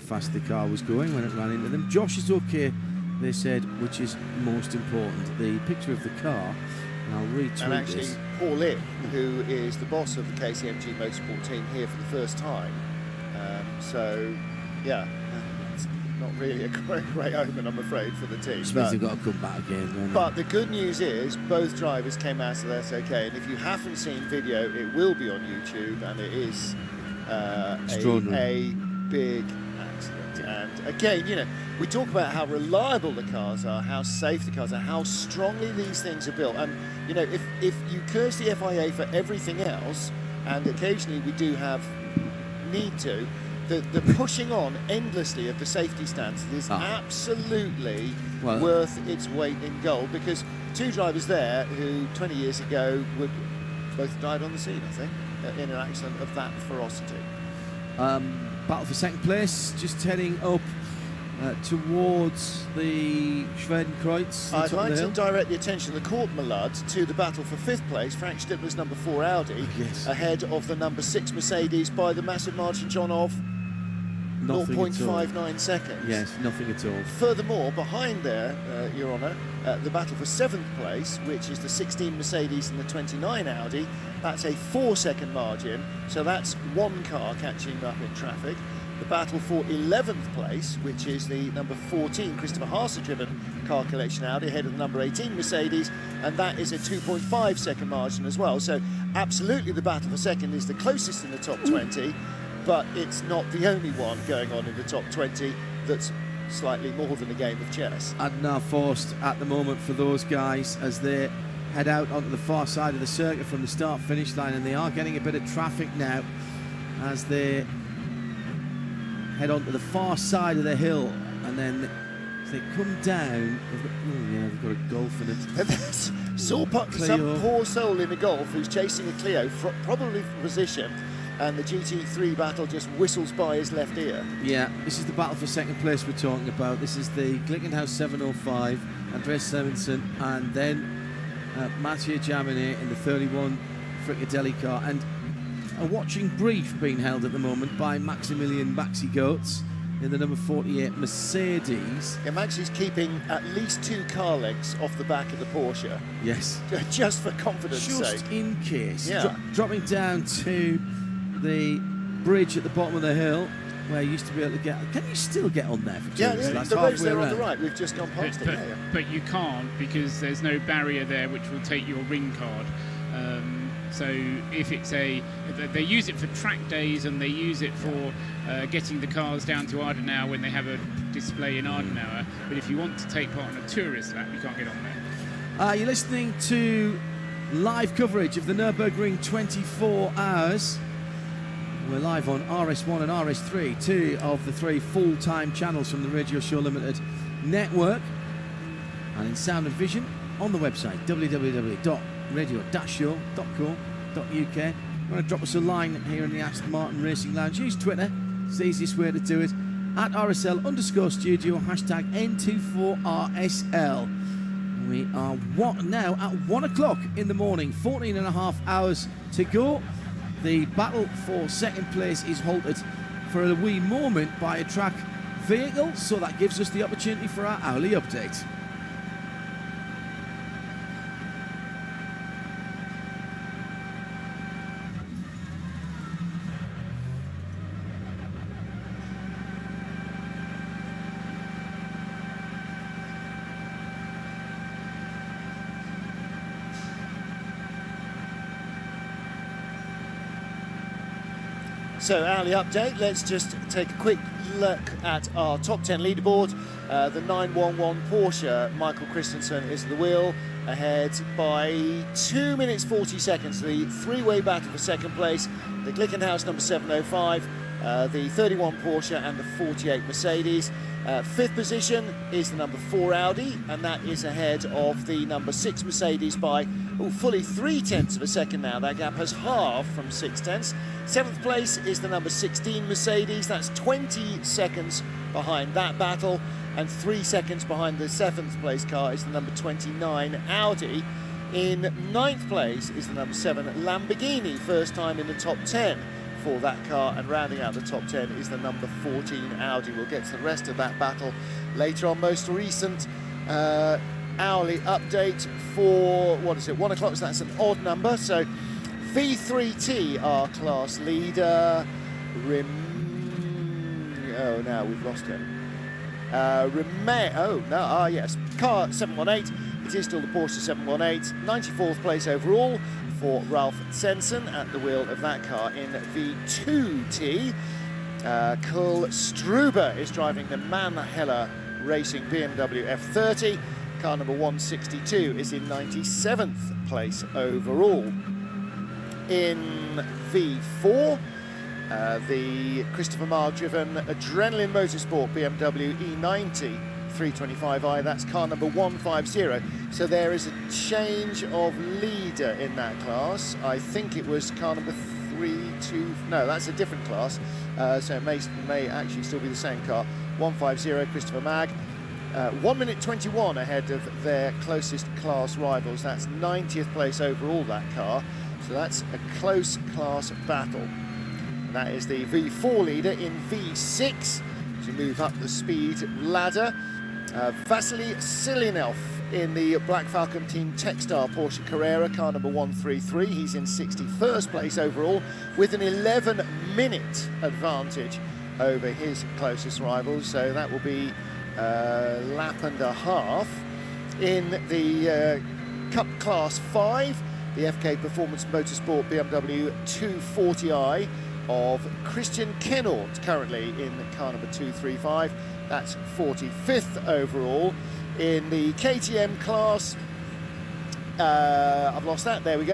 fast the car was going when it ran into them. Josh is okay, they said, which is most important. The picture of the car, and I'll retweet And actually, this. Paul Lynn, who is the boss of the KCMG Motorsport team here for the first time. So, yeah, it's not really a great omen, I'm afraid, for the team. Which means they've got to come back again, don't they? But the good news is both drivers came out of this okay, and if you haven't seen video, it will be on YouTube, and it is a big accident. And again, you know, we talk about how reliable the cars are, how safe the cars are, how strongly these things are built. And you know, if you curse the FIA for everything else, and occasionally we do have need to, the pushing on endlessly of the safety standards is absolutely worth its weight in gold, because two drivers there who 20 years ago would both died on the scene, I think, in an accident of that ferocity. Battle for second place, just heading up towards the Schwedenkreuz. I'd like to direct the attention of the Court Malud to the battle for fifth place. Frank Stippler's number 4 Audi, ahead of the number 6 Mercedes by the massive margin, John, of 0.59 seconds. Yes, nothing at all. Furthermore, behind there, Your Honour, the battle for 7th place, which is the 16 Mercedes and the 29 Audi, that's a 4-second margin, so that's one car catching up in traffic. The battle for 11th place, which is the number 14 Christopher Haase-driven car collection Audi, ahead of the number 18 Mercedes, and that is a 2.5-second margin as well. So absolutely the battle for second is the closest in the top 20, but it's not the only one going on in the top 20 that's slightly more than a game of chess. And now forced at the moment for those guys as they head out onto the far side of the circuit from the start-finish line, and they are getting a bit of traffic now as they head onto the far side of the hill, and then as they come down, they've got a Golf in it. Some poor soul in a Golf who's chasing a Clio, probably from position, and the GT3 battle just whistles by his left ear. Yeah, this is the battle for second place we're talking about. This is the Glickenhaus 705, Andres Simonsen, and then Mathieu Jaminet in the 31 Fricadelli car, and a watching brief being held at the moment by Maxi Goetz in the number 48 Mercedes. Yeah, Maxi's keeping at least 2 car lengths off the back of the Porsche. Yes. Just for confidence sake. Just in case. Yeah. Dropping down to the bridge at the bottom of the hill, where you used to be able to get. Can you still get on there for tourists? Yeah, the road's there on the right. We've just gone past it. But you can't, because there's no barrier there which will take your ring card. So if it's they use it for track days, and they use it for getting the cars down to Ardenau when they have a display in Ardenau. But if you want to take part in a tourist lap, you can't get on there. You're listening to live coverage of the Nurburgring 24 hours. We're live on RS1 and RS3, 2 of the 3 full-time channels from the Radio Show Limited network, and in sound and vision on the website www.radio-show.co.uk. You want to drop us a line here in the Aston Martin Racing Lounge, use Twitter. It's the easiest way to do it, at @RSL_studio, hashtag N24RSL. We are now at 1 o'clock in the morning, 14 and a half hours to go. The battle for second place is halted for a wee moment by a track vehicle, so that gives us the opportunity for our hourly update. So, hourly update, let's just take a quick look at our top 10 leaderboard. The 911 Porsche, Michael Christensen is at the wheel, ahead by 2 minutes 40 seconds. The three-way battle for second place, the Glickenhaus number 705, the 31 Porsche and the 48 Mercedes. Fifth position is the number 4 Audi, and that is ahead of the number 6 Mercedes by fully 0.3 of a second now. That gap has halved from 0.6. Seventh place is the number 16 Mercedes. That's 20 seconds behind that battle, and 3 seconds behind the 7th place car is the number 29 Audi. In 9th place is the number 7 Lamborghini, first time in the top 10 for that car, and rounding out the top 10 is the number 14 Audi. We'll get to the rest of that battle later on. Most recent hourly update for, what is it, 1 o'clock, so that's an odd number. So V3T, our class leader, oh, now we've lost him. Yes, car 718. It is still the Porsche 718. 94th place overall for Ralph Sensen at the wheel of that car in V2T. Karl Struber is driving the Manheller Racing BMW F30. Car number 162 is in 97th place overall. In V4, the Christopher Marr-driven Adrenaline Motorsport BMW E90 325i, that's car number 150. So there is a change of leader in that class. I think it was car number 32, no, that's a different class. So it may actually still be the same car. 150, Christopher Mag. 1 minute 21 ahead of their closest class rivals. That's 90th place overall, that car. So that's a close class battle. And that is the V4 leader in V6 to move up the speed ladder. Vasily Silinov in the Black Falcon Team Techstar Porsche Carrera, car number 133. He's in 61st place overall with an 11-minute advantage over his closest rivals. So that will be a lap and a half. In the Cup Class 5, the FK Performance Motorsport BMW 240i of Christian Kenort, currently in car number 235. That's 45th overall. In the KTM class, I've lost that, there we go.